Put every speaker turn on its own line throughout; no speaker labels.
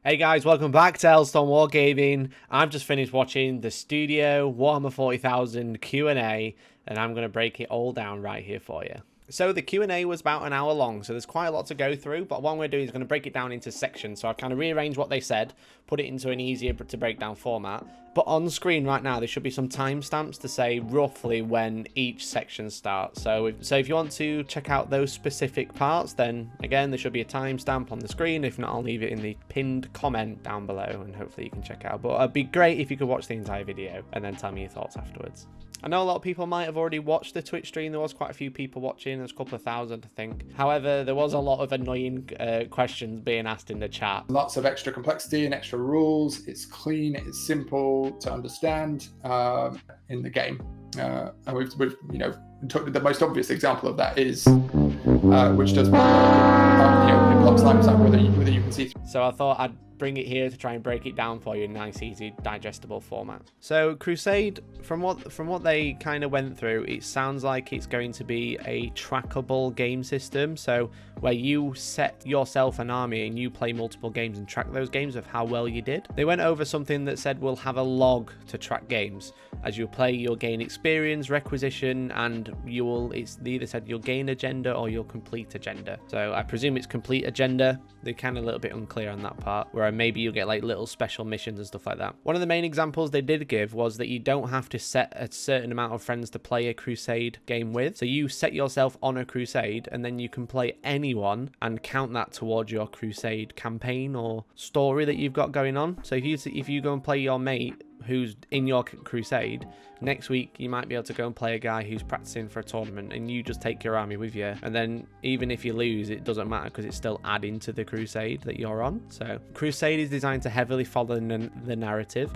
Hey guys, welcome back to Hellstormwargaming. I've just finished watching the Studio Warhammer 40,000 Q&A, and I'm going to break it all down right here for you. So the Q&A was about an hour long, so there's quite a lot to go through, but what I'm going to do is going to break it down into sections. So I've kind of rearranged what they said, put it into an easier to break down format. But on screen right now, there should be some timestamps to say roughly when each section starts. So if you want to check out those specific parts, then again, there should be a timestamp on the screen. If not, I'll leave it in the pinned comment down below, and hopefully you can check it out. But it'd be great if you could watch the entire video and then tell me your thoughts afterwards. I know a lot of people might have already watched the Twitch stream. There was quite a few people watching. There's a couple of thousand, I think. However, there was a lot of annoying questions being asked in the chat.
Lots of extra complexity and extra rules. It's clean. It's simple to understand in the game. And we've the most obvious example of that is which does it blocks limestone whether you can see.
So I thought I'd bring it here to try and break it down for you in a nice, easy, digestible format. So Crusade, from what they kind of went through, it sounds like it's going to be a trackable game system. So where you set yourself an army and you play multiple games and track those games of how well you did. They went over something that said we'll have a log to track games. As you play, you'll gain experience, requisition, and they either said you'll gain agenda or you'll complete agenda. So I presume it's complete agenda. They're kind of a little bit unclear on that part, where maybe you'll get like little special missions and stuff like that. One of the main examples they did give was that you don't have to set a certain amount of friends to play a Crusade game with. So you set yourself on a Crusade and then you can play anyone and count that towards your Crusade campaign or story that you've got going on. So if you go and play your mate who's in your Crusade, next week you might be able to go and play a guy who's practicing for a tournament, and you just take your army with you, and then even if you lose, it doesn't matter because it's still adding to the Crusade that you're on. So Crusade is designed to heavily follow the narrative.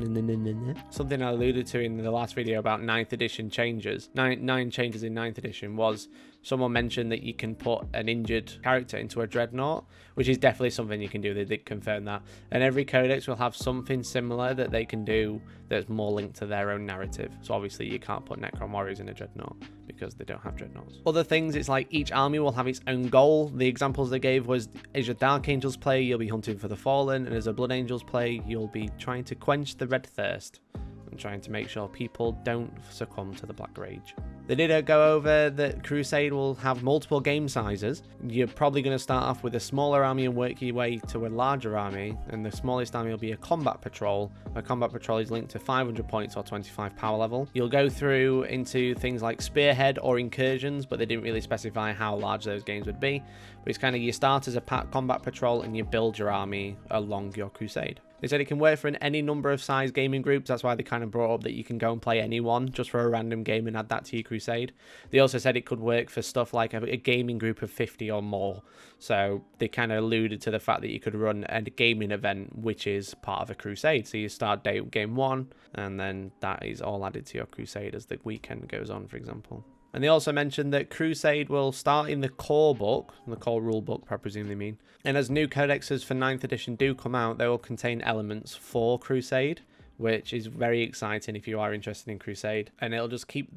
Something I alluded to in the last video about 9th edition changes, nine changes in 9th edition, was someone mentioned that you can put an injured character into a dreadnought, which is definitely something you can do. They did confirm that. And every codex will have something similar that they can do that's more linked to their own narrative. So obviously you can't put Necron Warriors in a dreadnought because they don't have dreadnoughts. Other things, it's like each army will have its own goal. The examples they gave was, as a Dark Angels player, you'll be hunting for the Fallen, and as a Blood Angels player, you'll be trying to quench the Red Thirst and trying to make sure people don't succumb to the Black Rage. They did go over that Crusade will have multiple game sizes. You're probably going to start off with a smaller army and work your way to a larger army, and the smallest army will be a combat patrol. A combat patrol is linked to 500 points or 25 power level. You'll go through into things like spearhead or incursions, but they didn't really specify how large those games would be. But it's kind of, you start as a combat patrol and you build your army along your Crusade. They said it can work for any number of size gaming groups. That's why they kind of brought up that you can go and play anyone just for a random game and add that to your Crusade. They also said it could work for stuff like a gaming group of 50 or more. So they kind of alluded to the fact that you could run a gaming event which is part of a Crusade. So you start game 1 and then that is all added to your Crusade as the weekend goes on, for example. And they also mentioned that Crusade will start in the core book, the core rule book, I presume they mean. And as new codexes for 9th edition do come out, they will contain elements for Crusade, which is very exciting if you are interested in Crusade. And they'll just keep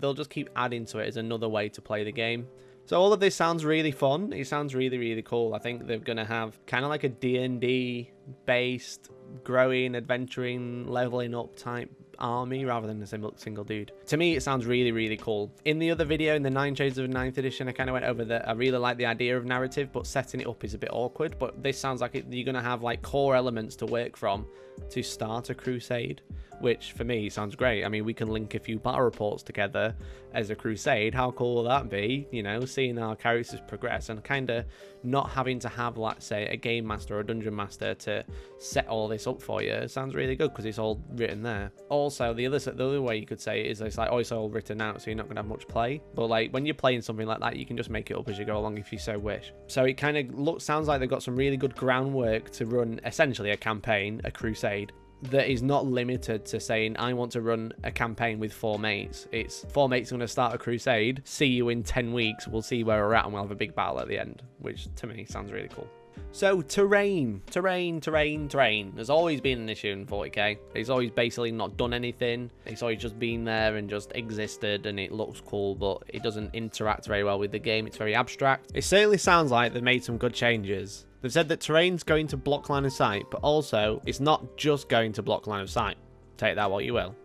adding to it as another way to play the game. So all of this sounds really fun. It sounds really, really cool. I think they're going to have kind of like a D&D based growing, adventuring, leveling up type army rather than a single dude. To me, it sounds really, really cool. In the other video, in the 9 Shades of 9th edition, I kind of went over that I really like the idea of narrative, but setting it up is a bit awkward. But this sounds like you're going to have like core elements to work from to start a Crusade, which for me sounds great. I mean, we can link a few battle reports together as a Crusade. How cool will that be? You know, seeing our characters progress and kind of not having to have, let's say, a game master or a dungeon master to set all this up for you. It sounds really good because it's all written there. Also, the other way you could say it is it's like, oh, it's all written out, so you're not going to have much play. But like when you're playing something like that, you can just make it up as you go along if you so wish. So it kind of sounds like they've got some really good groundwork to run essentially a campaign, a Crusade, that is not limited to saying, I want to run a campaign with 4 mates. It's 4 mates going to start a Crusade. See you in 10 weeks. We'll see where we're at and we'll have a big battle at the end, which to me sounds really cool. So terrain. There's always been an issue in 40k. It's always basically not done anything. It's always just been there and just existed, and it looks cool, but it doesn't interact very well with the game. It's very abstract. It certainly sounds like they've made some good changes. They've said that terrain's going to block line of sight, but also it's not just going to block line of sight. Take that what you will.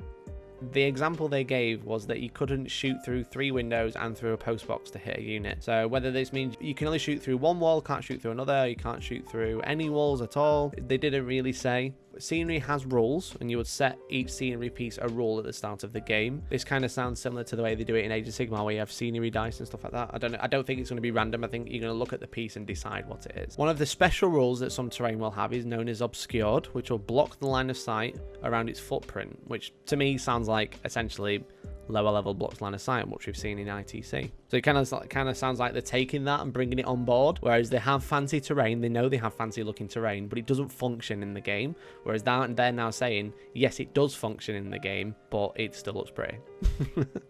The example they gave was that you couldn't shoot through 3 windows and through a post box to hit a unit. So whether this means you can only shoot through one wall, can't shoot through another, you can't shoot through any walls at all, they didn't really say. Scenery has rules, and you would set each scenery piece a rule at the start of the game. This kind of sounds similar to the way they do it in Age of Sigmar, where you have scenery dice and stuff like that. I don't think it's going to be random. I think you're going to look at the piece and decide what it is. One of the special rules that some terrain will have is known as obscured, which will block the line of sight around its footprint, which to me sounds like essentially lower level blocks line of sight, which we've seen in ITC. So it kind of sounds like they're taking that and bringing it on board, whereas they have fancy terrain, they know they have fancy looking terrain, but it doesn't function in the game, whereas they're now saying, yes, it does function in the game, but it still looks pretty.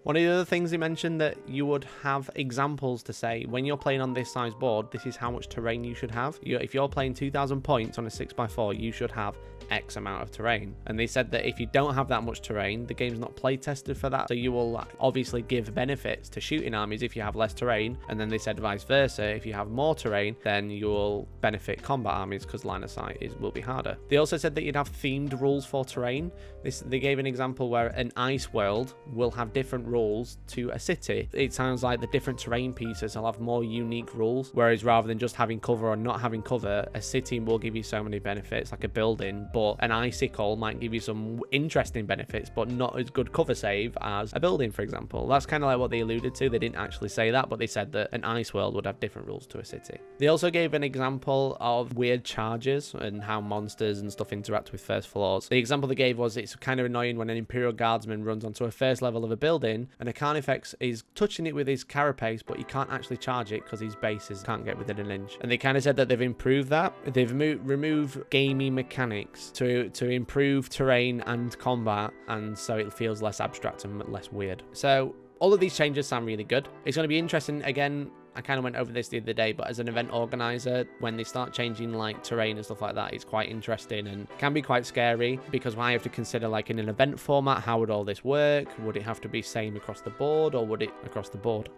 One of the other things they mentioned that you would have examples to say, when you're playing on this size board, this is how much terrain you should have. If you're playing 2,000 points on a 6x4, you should have X amount of terrain. And they said that if you don't have that much terrain, the game's not play tested for that. So you will obviously give benefits to shooting armies if you have less terrain. And then they said vice versa, if you have more terrain, then you will benefit combat armies because line of sight will be harder. They also said that you'd have themed rules for terrain. They gave an example where an ice world will have different rules to a city. It sounds like the different terrain pieces will have more unique rules, whereas rather than just having cover or not having cover, a city will give you so many benefits, like a building, but an icicle might give you some interesting benefits, but not as good cover save as a building, for example. That's kind of like what they alluded to. They didn't actually say that, but they said that an ice world would have different rules to a city. They also gave an example of weird charges and how monsters and stuff interact with first floors. The example they gave was it's kind of annoying when an Imperial Guardsman runs onto a first level of a building and a Carnifex is touching it with his carapace, but he can't actually charge it because his bases can't get within an inch. And they kind of said that they've improved that. They've removed gamey mechanics to improve terrain and combat, and so it feels less abstract and less weird. So all of these changes sound really good. It's going to be interesting. Again, I kind of went over this the other day, but as an event organizer, when they start changing like terrain and stuff like that, it's quite interesting and can be quite scary, because I have to consider, like, in an event format, how would all this work? Would it have to be same across the board, or would it across the board?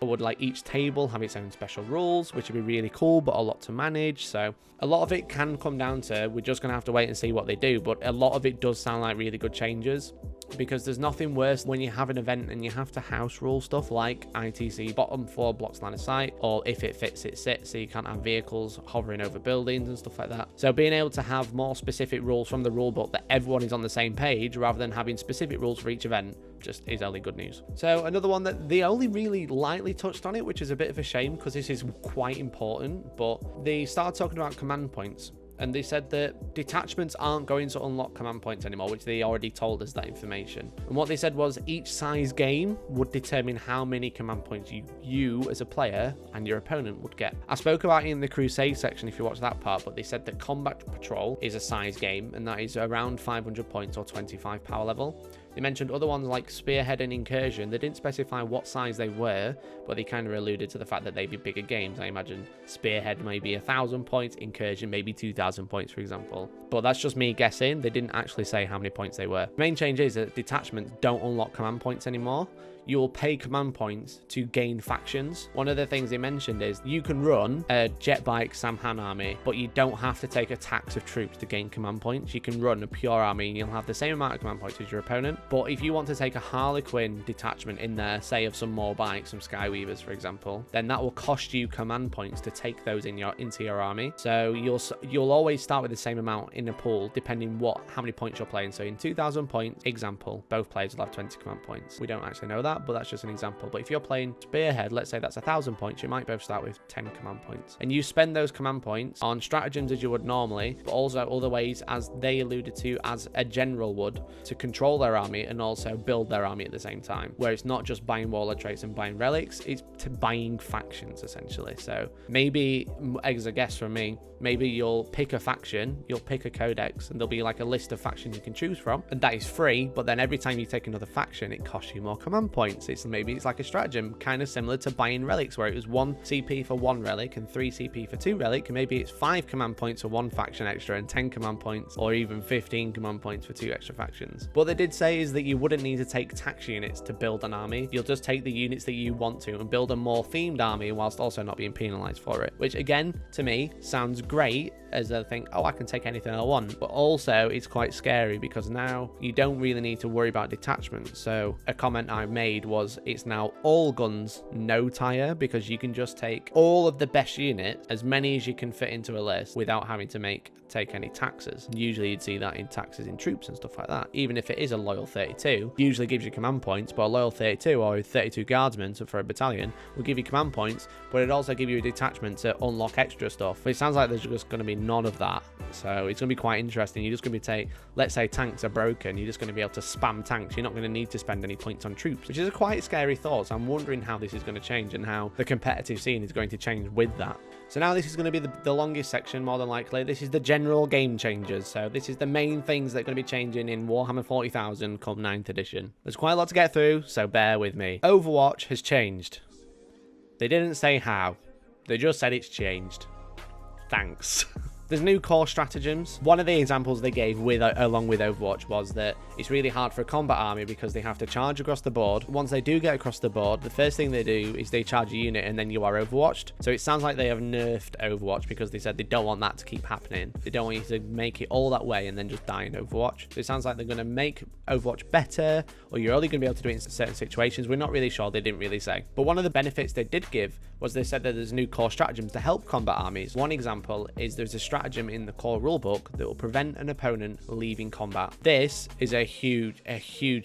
Or would like each table have its own special rules, which would be really cool, but a lot to manage? So a lot of it can come down to, we're just going to have to wait and see what they do, but a lot of it does sound like really good changes. Because there's nothing worse when you have an event and you have to house rule stuff like ITC bottom 4 blocks line of sight, or if it fits it sits, so you can't have vehicles hovering over buildings and stuff like that. So being able to have more specific rules from the rulebook that everyone is on the same page, rather than having specific rules for each event, just is only good news. So another one that they only really lightly touched on it, which is a bit of a shame because this is quite important, but they started talking about command points. And they said that detachments aren't going to unlock command points anymore, which they already told us that information. And what they said was each size game would determine how many command points you as a player and your opponent would get. I spoke about it in the Crusade section if you watch that part, but they said that Combat Patrol is a size game, and that is around 500 points or 25 power level. They mentioned other ones like Spearhead and Incursion. They didn't specify what size they were, but they kind of alluded to the fact that they'd be bigger games. I imagine Spearhead maybe 1,000 points, Incursion maybe 2,000 points, for example. But that's just me guessing. They didn't actually say how many points they were. The main change is that detachments don't unlock command points anymore. You will pay command points to gain factions. One of the things they mentioned is you can run a Jetbike Samhan army, but you don't have to take a tax of troops to gain command points. You can run a pure army and you'll have the same amount of command points as your opponent. But if you want to take a Harlequin detachment in there, say of some more bikes, some Skyweavers, for example, then that will cost you command points to take those into your army. So you'll always start with the same amount in a pool, depending how many points you're playing. So in 2,000 points, example, both players will have 20 command points. We don't actually know that, but that's just an example. But if you're playing Spearhead, let's say that's 1,000 points, you might both start with 10 command points, and you spend those command points on stratagems as you would normally, but also other ways, as they alluded to, as a general would, to control their army and also build their army at the same time, where it's not just buying warlord traits and buying relics, it's to buying factions essentially. So maybe, as a guess from me, maybe you'll pick a faction, you'll pick a codex, and there'll be like a list of factions you can choose from, and that is free, but then every time you take another faction, it costs you more command points. points. Maybe it's like a stratagem, kind of similar to buying relics, where it was 1 CP for 1 relic and 3 CP for 2 relic, and maybe it's 5 command points for 1 faction extra and 10 command points, or even 15 command points for 2 extra factions. What they did say is that you wouldn't need to take tax units to build an army. You'll just take the units that you want to and build a more themed army whilst also not being penalized for it, which again, to me, sounds great, as I think, oh, I can take anything I want, but also it's quite scary because now you don't really need to worry about detachment. So a comment I made was it's now all guns, no tire, because you can just take all of the best units, as many as you can fit into a list, without having to take any taxes. Usually you'd see that in taxes in troops and stuff like that. Even if it is a loyal 32, usually gives you command points, but a loyal 32 or 32 guardsmen for a battalion will give you command points, but it'd also give you a detachment to unlock extra stuff. But it sounds like there's just going to be none of that, so it's going to be quite interesting. You're just going to be let's say tanks are broken, you're just going to be able to spam tanks. You're not going to need to spend any points on troops, which is a quite scary thought. So I'm wondering how this is going to change and how the competitive scene is going to change with that. So now this is going to be the longest section, more than likely. This is the general game changes. So this is the main things that are going to be changing in Warhammer 40,000 come 9th edition. There's quite a lot to get through, so bear with me. Overwatch has changed. They didn't say how. They just said it's changed. Thanks. There's new core stratagems. One of the examples they gave along with Overwatch was that it's really hard for a combat army because they have to charge across the board. Once they do get across the board, the first thing they do is they charge a unit and then you are overwatched. So it sounds like they have nerfed Overwatch because they said they don't want that to keep happening. They don't want you to make it all that way and then just die in Overwatch. So it sounds like they're going to make Overwatch better, or you're only going to be able to do it in certain situations. We're not really sure. They didn't really say. But one of the benefits they did give was they said that there's new core stratagems to help combat armies. One example is there's a stratagem in the core rulebook that will prevent an opponent leaving combat. This is a huge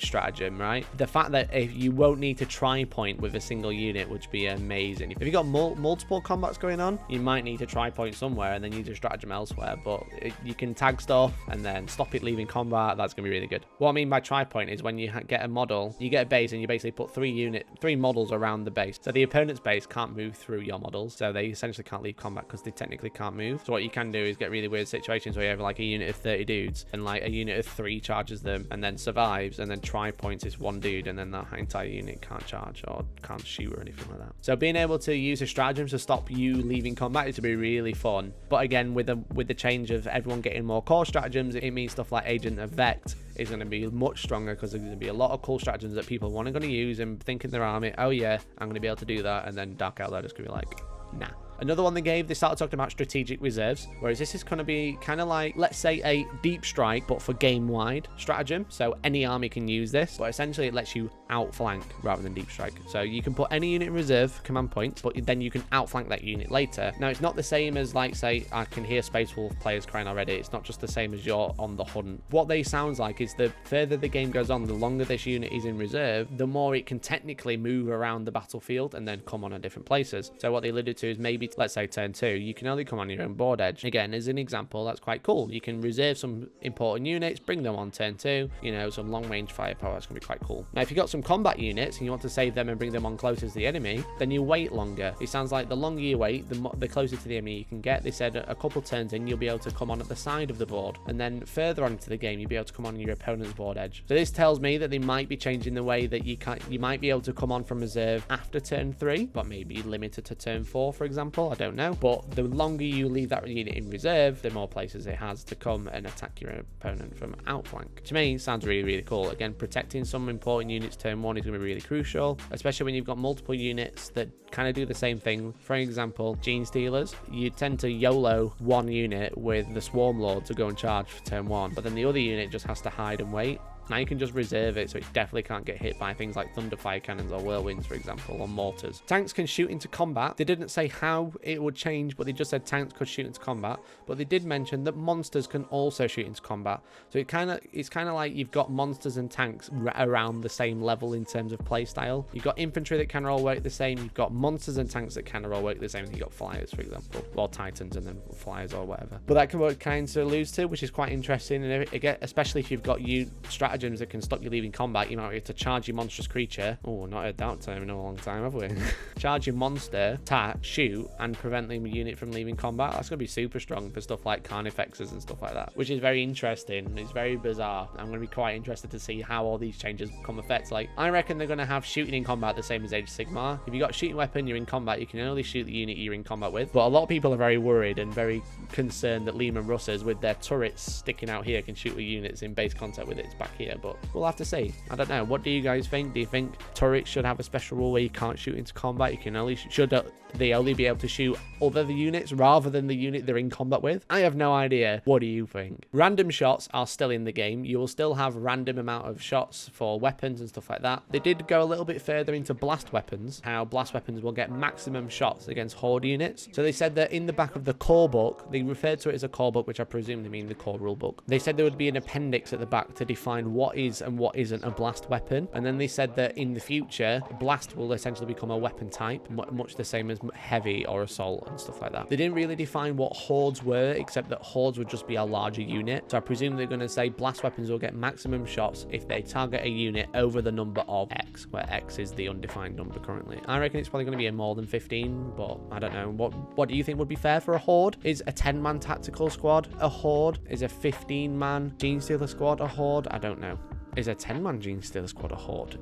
stratagem, right? The fact that if you won't need to try point with a single unit would be amazing. If you've got multiple combats going on, you might need to try point somewhere and then use a stratagem elsewhere, but you can tag stuff and then stop it leaving combat. That's gonna be really good. What I mean by try point is when you get a model, you get a base and you basically put 3 models around the base, so the opponent's base can't move through your models, so they essentially can't leave combat because they technically can't move. So what you can do is get really weird situations where you have like a unit of 30 dudes and like a unit of 3 charges them and then survives, and then try points is 1 dude and then that entire unit can't charge or can't shoot or anything like that. So being able to use a stratagem to stop you leaving combat is to be really fun. But again, with the change of everyone getting more core stratagems, it means stuff like Agent of Vect is going to be much stronger because there's going to be a lot of cool stratagems that people want to going to use and think in their army, oh yeah, I'm going to be able to do that, and then Dark Outlaw is going to be like, nah. Another one they started talking about strategic reserves, whereas this is going to be kind of like, let's say, a deep strike, but for game-wide stratagem. So any army can use this, but essentially it lets you outflank rather than deep strike. So you can put any unit in reserve command points, but then you can outflank that unit later. Now, it's not the same as, like, say, I can hear Space Wolf players crying already. It's not just the same as you're on the hunt. What they sounds like is the further the game goes on, the longer this unit is in reserve, the more it can technically move around the battlefield and then come on at different places. So what they alluded to is maybe, let's say, turn 2, you can only come on your own board edge. Again, as an example, that's quite cool. You can reserve some important units, bring them on turn 2, you know, some long range firepower. That's gonna be quite cool. Now, if you've got some combat units and you want to save them and bring them on closer to the enemy, then you wait longer. It sounds like the longer you wait, the closer to the enemy you can get. They said a couple turns in, you'll be able to come on at the side of the board, and then further on into the game, you'll be able to come on your opponent's board edge. So this tells me that they might be changing the way that you might be able to come on from reserve after turn 3, but maybe limited to turn 4, for example. I don't know. But the longer you leave that unit in reserve, the more places it has to come and attack your opponent from outflank. To me, it sounds really, really cool. Again, protecting some important units turn 1 is going to be really crucial, especially when you've got multiple units that kind of do the same thing. For example, Gene Stealers, you tend to YOLO one unit with the Swarm Lord to go and charge for turn 1, but then the other unit just has to hide and wait. Now you can just reserve it so it definitely can't get hit by things like Thunderfire Cannons or Whirlwinds, for example, or Mortars. Tanks can shoot into combat. They didn't say how it would change, but they just said tanks could shoot into combat. But they did mention that monsters can also shoot into combat. So it's kind of like you've got monsters and tanks around the same level in terms of playstyle. You've got infantry that can all work the same. You've got monsters and tanks that can all work the same. You've got flyers, for example, or titans and then flyers or whatever. But that can work kind of lose to, which is quite interesting. And again, especially if you've got strategy stratagems that can stop you leaving combat. You might have to charge your monstrous creature. Oh, not heard that term in a long time, have we? Charge your monster, attack, shoot, and prevent the unit from leaving combat. That's going to be super strong for stuff like carnifexes and stuff like that, which is very interesting. It's very bizarre. I'm going to be quite interested to see how all these changes become effect. Like, I reckon they're going to have shooting in combat the same as Age of Sigmar. If you got a shooting weapon, you're in combat, you can only shoot the unit you're in combat with. But a lot of people are very worried and very concerned that Lehman Russers with their turrets sticking out here can shoot the units in base contact with its back here. But we'll have to see. I don't know. What do you guys think? Do you think turrets should have a special rule where you can't shoot into combat? You can only should they only be able to shoot other units rather than the unit they're in combat with? I have no idea. What do you think? Random shots are still in the game. You will still have random amount of shots for weapons and stuff like that. They did go a little bit further into blast weapons, how blast weapons will get maximum shots against horde units. So they said that in the back of the core book, they referred to it as a core book, which I presume they mean the core rule book. They said there would be an appendix at the back to define what is and what isn't a blast weapon. And then they said that in the future, blast will essentially become a weapon type, much the same as heavy or assault and stuff like that. They didn't really define what hordes were, except that hordes would just be a larger unit. So I presume they're going to say blast weapons will get maximum shots if they target a unit over the number of X, where X is the undefined number currently. I reckon it's probably going to be a more than 15, but I don't know. What do you think would be fair for a horde? Is a 10-man tactical squad a horde? Is a 15-man Genestealer squad a horde? I don't know. Is a 10-man Genestealer squad a horde?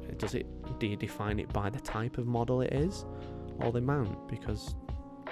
Do you define it by the type of model it is? Or the mount? Because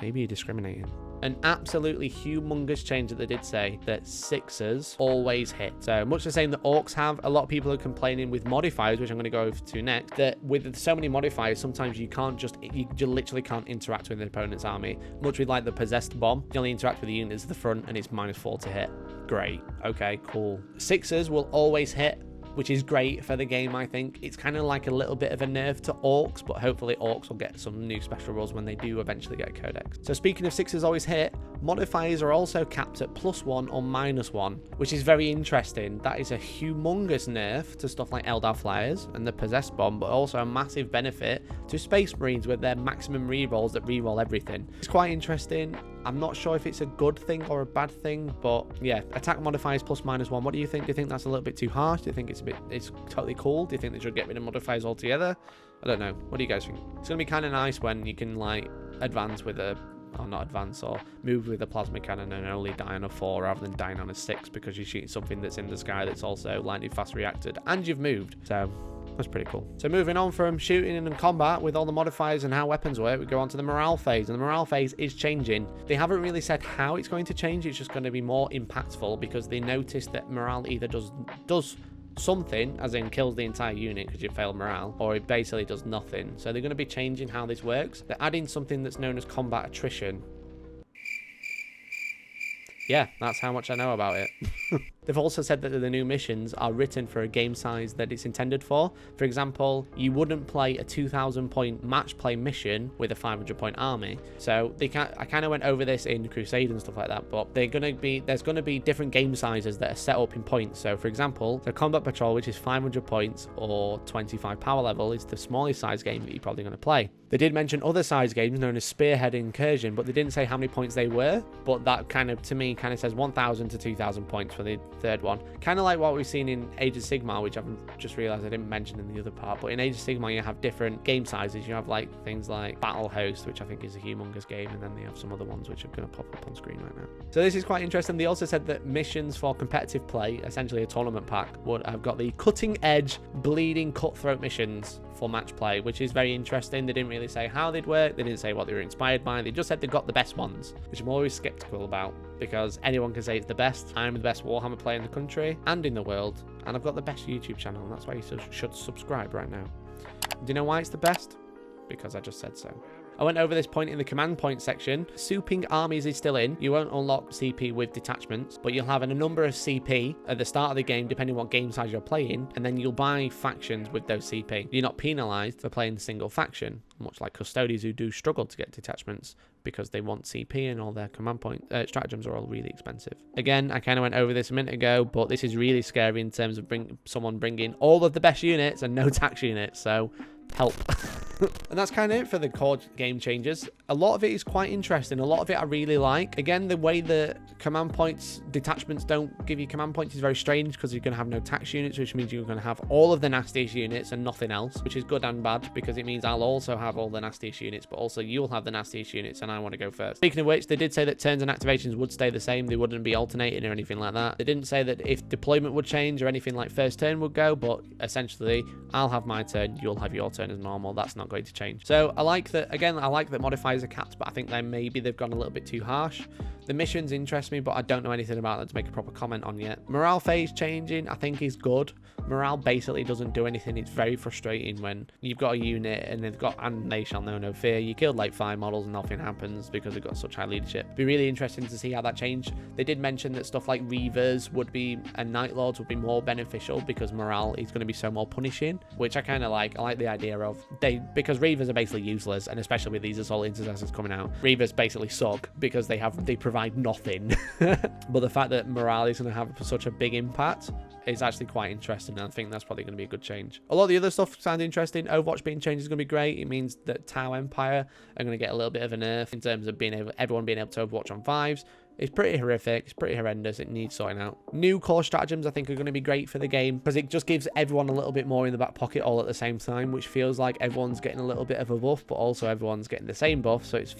maybe you're discriminating. An absolutely humongous change that they did say that sixers always hit. So much the same that orcs have. A lot of people are complaining with modifiers, which I'm going to go over to next, that with so many modifiers, sometimes you literally can't interact with an opponent's army. Much with like the possessed bomb, you only interact with the units at the front and it's -4 to hit. Great. Okay, cool. Sixers will always hit, which is great for the game, I think. It's kind of like a little bit of a nerf to orcs, but hopefully orcs will get some new special rules when they do eventually get a codex. So speaking of sixes always hit, modifiers are also capped at +1 or -1, which is very interesting. That is a humongous nerf to stuff like Eldar Flyers and the Possessed Bomb, but also a massive benefit to Space Marines with their maximum rerolls that reroll everything. It's quite interesting. I'm not sure if it's a good thing or a bad thing, but yeah, attack modifiers +/-1. What do you think? Do you think that's a little bit too harsh? Do you think it's totally cool? Do you think they should get rid of modifiers altogether? I don't know. What do you guys think? It's going to be kind of nice when you can like advance with a, or not advance, or move with a plasma cannon and only die on a 4 rather than dying on a 6 because you're shooting something that's in the sky that's also lightning fast reacted and you've moved. So that's pretty cool. So moving on from shooting and combat with all the modifiers and how weapons work, we go on to the morale phase. And the morale phase is changing. They haven't really said how it's going to change. It's just going to be more impactful because they noticed that morale either does something, as in kills the entire unit because you failed morale, or it basically does nothing. So they're going to be changing how this works. They're adding something that's known as combat attrition. Yeah, that's how much I know about it. They've also said that the new missions are written for a game size that it's intended for. For example, you wouldn't play a 2,000 point match play mission with a 500 point army. So I kind of went over this in Crusade and stuff like that, but there's going to be different game sizes that are set up in points. So for example, the Combat Patrol, which is 500 points or 25 power level, is the smallest size game that you're probably going to play. They did mention other size games known as Spearhead and Incursion, but they didn't say how many points they were. But that kind of, to me, kind of says 1,000 to 2,000 points for the third one. Kind of like what we've seen in Age of Sigmar, which I've just realized I didn't mention in the other part. But in Age of Sigmar, you have different game sizes. You have like things like Battle Host, which I think is a humongous game, and then they have some other ones which are going to pop up on screen right now. So this is quite interesting. They also said that missions for competitive play, essentially a tournament pack, would have got the cutting edge, bleeding cutthroat missions for match play, which is very interesting. They didn't really say how they'd work. They didn't say what they were inspired by. They just said they got the best ones, which I'm always skeptical about because anyone can say it's the best. I'm the best Warhammer player in the country and in the world, and I've got the best YouTube channel, and that's why you should subscribe right now. Do you know why it's the best? Because I just said so. I went over this point in the command point section. Souping armies is still in. You won't unlock CP with detachments, but you'll have a number of CP at the start of the game, depending on what game size you're playing, and then you'll buy factions with those CP. You're not penalized for playing a single faction, much like Custodians who do struggle to get detachments because they want CP and all their command point stratagems are all really expensive. Again, I kind of went over this a minute ago, but this is really scary in terms of someone bringing all of the best units and no tax units. So help. And that's kind of it for the core game changes. A lot of it is quite interesting. A lot of it I really like. Again, the way the command points detachments don't give you command points is very strange, because you're going to have no tax units, which means you're going to have all of the nastiest units and nothing else, which is good and bad, because it means I'll also have all the nastiest units, but also you'll have the nastiest units, and I want to go first. Speaking of which, they did say that turns and activations would stay the same. They wouldn't be alternating or anything like that. They didn't say that if deployment would change or anything like first turn would go, but essentially I'll have my turn, you'll have your turn as normal. That's not going to change. So I like that. Again, I like that modifiers are capped, but I think maybe they've gone a little bit too harsh. The missions interest me, but I don't know anything about them to make a proper comment on yet. Morale phase changing, I think, is good. Morale basically doesn't do anything. It's very frustrating when you've got a unit and they've got "and they shall know no fear." You killed like 5 models and nothing happens because they've got such high leadership. Be really interesting to see how that changed. They did mention that stuff like Reavers would be, and Night Lords would be more beneficial because morale is going to be so more punishing, which I kind of like. I like the idea of because Reavers are basically useless, and especially with these Assault Intercessors coming out, Reavers basically suck because they provide nothing. But the fact that morale is going to have such a big impact is actually quite interesting, and I think that's probably going to be a good change. A lot of the other stuff sounds interesting. Overwatch being changed is going to be great. It means that Tau Empire are going to get a little bit of a nerf in terms of everyone being able to Overwatch on 5s. It's pretty horrific. It's pretty horrendous. It needs sorting out. New core stratagems, I think, are going to be great for the game because it just gives everyone a little bit more in the back pocket all at the same time, which feels like everyone's getting a little bit of a buff, but also everyone's getting the same buff, so it's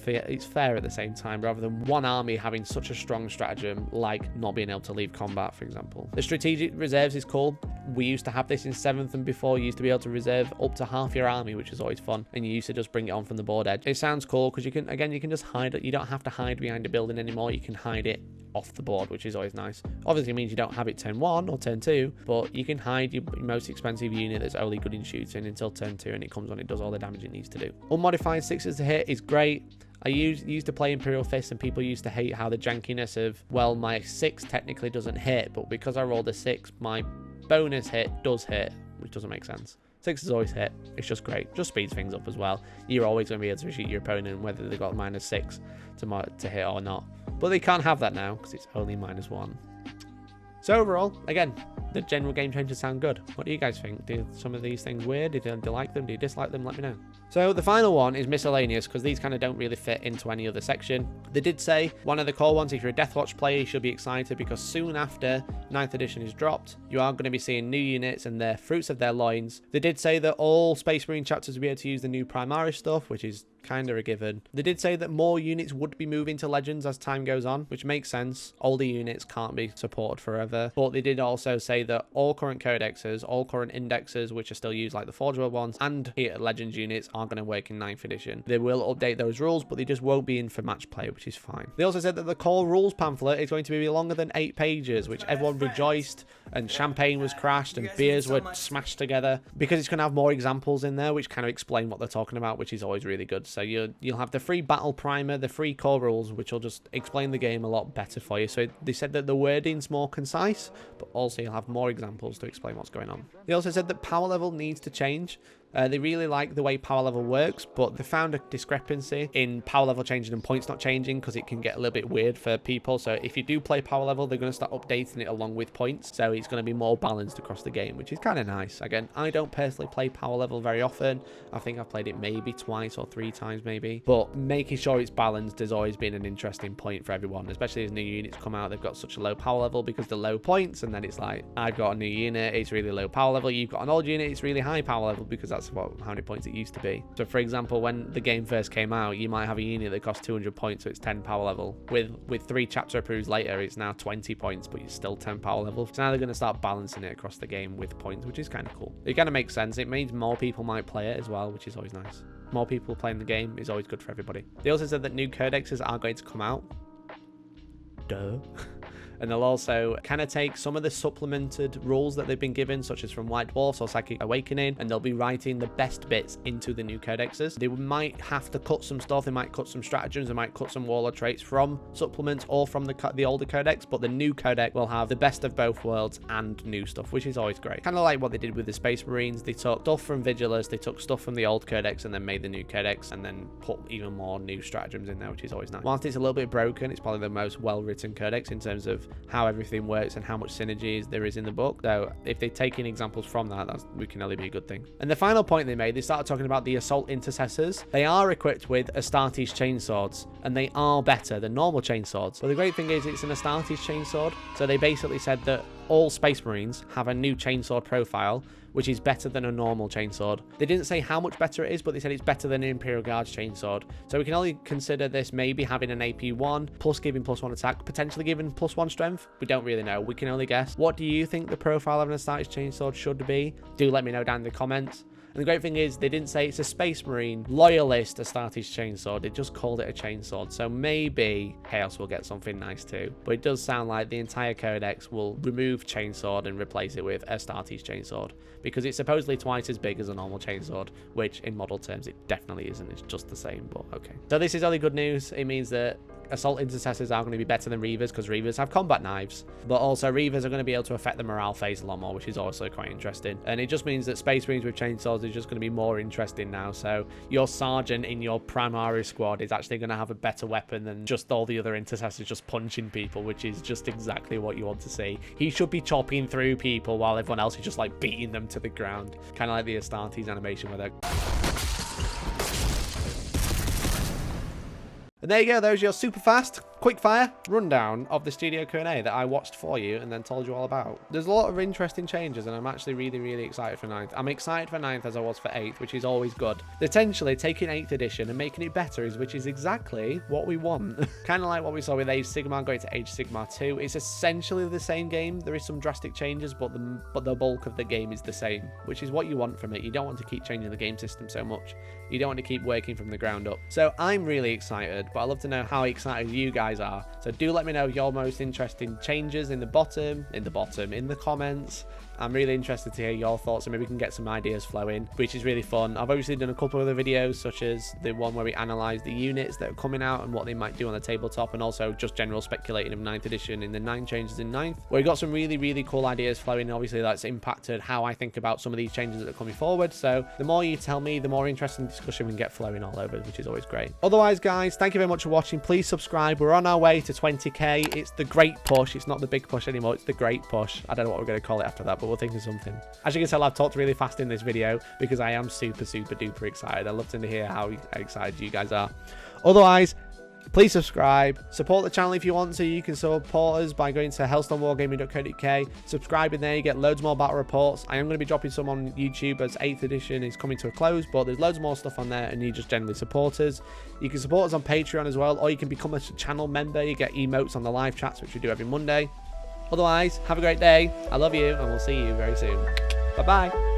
fair at the same time, rather than one army having such a strong stratagem, like not being able to leave combat, for example. The strategic reserves is cool. We used to have this in 7th and before. You used to be able to reserve up to half your army, which is always fun, and you used to just bring it on from the board edge. It sounds cool because you can just hide it. You don't have to hide behind a building anymore. You can hide it off the board, which is always nice. Obviously, it means you don't have it turn 1 or turn 2, but you can hide your most expensive unit that's only good in shooting until turn 2, and it comes on, it does all the damage it needs to do. Unmodified 6s to hit is great. I used to play Imperial Fist, and people used to hate how the jankiness of, well, my 6 technically doesn't hit, but because I rolled a 6, my bonus hit does hit, which doesn't make sense. 6 always hit. It's just great. Just speeds things up as well. You're always going to be able to shoot your opponent whether they've got -6 to hit or not. But they can't have that now because it's only -1. So overall, again, the general game changes sound good. What do you guys think? Do some of these things weird? Do you like them? Do you dislike them? Let me know. So the final one is Miscellaneous, because these kind of don't really fit into any other section. They did say one of the core ones, if you're a Deathwatch player, you should be excited because soon after 9th edition is dropped, you are going to be seeing new units and their fruits of their loins. They did say that all Space Marine chapters will be able to use the new Primaris stuff, which is kind of a given. They did say that more units would be moving to Legends as time goes on, which makes sense. Older units can't be supported forever. But they did also say that all current codexes, all current indexes, which are still used like the Forge World ones, and here Legends units are going to work in 9th edition. They will update those rules, but they just won't be in for match play, which is fine. They also said that the core rules pamphlet is going to be longer than 8 pages, which everyone rejoiced, and champagne was crashed and beers were smashed together because it's going to have more examples in there which kind of explain what they're talking about, which is always really good. So you'll have the free battle primer, the free core rules, which will just explain the game a lot better for you. So they said that the wording's more concise, but also you'll have more examples to explain what's going on. They also said that power level needs to change. They really like the way power level works, but they found a discrepancy in power level changing and points not changing because it can get a little bit weird for people. So if you do play power level, they're going to start updating it along with points. So it's going to be more balanced across the game, which is kind of nice. Again, I don't personally play power level very often. I think I've played it maybe twice or 3 times maybe. But making sure it's balanced has always been an interesting point for everyone, especially as new units come out. They've got such a low power level because they're low points, and then it's like, I've got a new unit, it's really low power level. You've got an old unit, it's really high power level because that's how many points it used to be. So for example, when the game first came out, you might have a unit that costs 200 points, so it's 10 power level. With 3 chapter approves later, it's now 20 points, but you're still 10 power level. So now they're going to start balancing it across the game with points, which is kind of cool. It kind of makes sense. It means more people might play it as well, which is always nice. More people playing the game is always good for everybody. They also said that new codexes are going to come out. Duh. And they'll also kind of take some of the supplemented rules that they've been given, such as from White Dwarfs or Psychic Awakening, and they'll be writing the best bits into the new codexes. They might have to cut some stuff. They might cut some stratagems. They might cut some warlord traits from supplements or from the older codex, but the new codex will have the best of both worlds and new stuff, which is always great. Kind of like what they did with the Space Marines. They took stuff from Vigilus, they took stuff from the old codex, and then made the new codex, and then put even more new stratagems in there, which is always nice. Whilst it's a little bit broken, it's probably the most well-written codex in terms of how everything works and how much synergies there is in the book. So if they're taking examples from that, we can only be a good thing. And the final point they made, they started talking about the assault intercessors. They are equipped with Astartes chainswords, and they are better than normal chainswords. But the great thing is it's an Astartes chainsword, so they basically said that all Space Marines have a new chainsword profile, which is better than a normal chainsword. They didn't say how much better it is, but they said it's better than an Imperial Guard's chainsword. So we can only consider this maybe having an AP1, plus giving +1 attack, potentially giving +1 strength. We don't really know. We can only guess. What do you think the profile of an Astartes chainsword should be? Do let me know down in the comments. And the great thing is, they didn't say it's a Space Marine loyalist Astartes chainsword. They just called it a chainsword. So maybe Chaos will get something nice too. But it does sound like the entire codex will remove chainsword and replace it with Astartes chainsword, because it's supposedly twice as big as a normal chainsword, which in model terms it definitely isn't. It's just the same, but okay. So this is only good news. It means that assault intercessors are going to be better than Reavers, because Reavers have combat knives, but also Reavers are going to be able to affect the morale phase a lot more, which is also quite interesting. And it just means that Space Marines with chainswords is just going to be more interesting now. So your sergeant in your Primaris squad is actually going to have a better weapon than just all the other intercessors just punching people, which is just exactly what you want to see. He should be chopping through people while everyone else is just like beating them to the ground, kind of like the Astartes animation where they're... And there you go, there's your super fast, quick fire rundown of the studio Q&A that I watched for you and then told you all about. There's a lot of interesting changes, and I'm actually really excited for 9th. I'm excited for 9th as I was for 8th, which is always good. Potentially taking 8th edition and making it better, which is exactly what we want. Kind of like what we saw with Age Sigmar going to Age Sigmar 2. It's essentially the same game. There is some drastic changes, but the bulk of the game is the same, which is what you want from it. You don't want to keep changing the game system so much. You don't want to keep working from the ground up. So I'm really excited, but I'd love to know how excited you guys are. So do let me know your most interesting changes in the comments. I'm really interested to hear your thoughts, and maybe we can get some ideas flowing, which is really fun. I've obviously done a couple of other videos, such as the one where we analyze the units that are coming out and what they might do on the tabletop, and also just general speculating of 9th edition in the 9 changes in 9th, where we got some really cool ideas flowing. Obviously that's impacted how I think about some of these changes that are coming forward. So the more you tell me, the more interesting discussion we can get flowing all over, which is always great. Otherwise, guys, thank you very much for watching. Please subscribe. We're on our way to 20k. It's the great push. It's not the big push anymore. It's the great push. I don't know what we're going to call it after that, but we'll think of something. As you can tell, I've talked really fast in this video because I am super duper excited. I'd love to hear how excited you guys are. Otherwise, please subscribe, support the channel if you want to. You can support us by going to hellstormwargaming.co.uk, subscribing there. You get loads more battle reports. I am going to be dropping some on YouTube as 8th edition is coming to a close, but there's loads more stuff on there, and you just generally support us. You can support us on Patreon as well, or you can become a channel member. You get emotes on the live chats, which we do every Monday. Otherwise, have a great day. I love you, and we'll see you very soon. Bye-bye.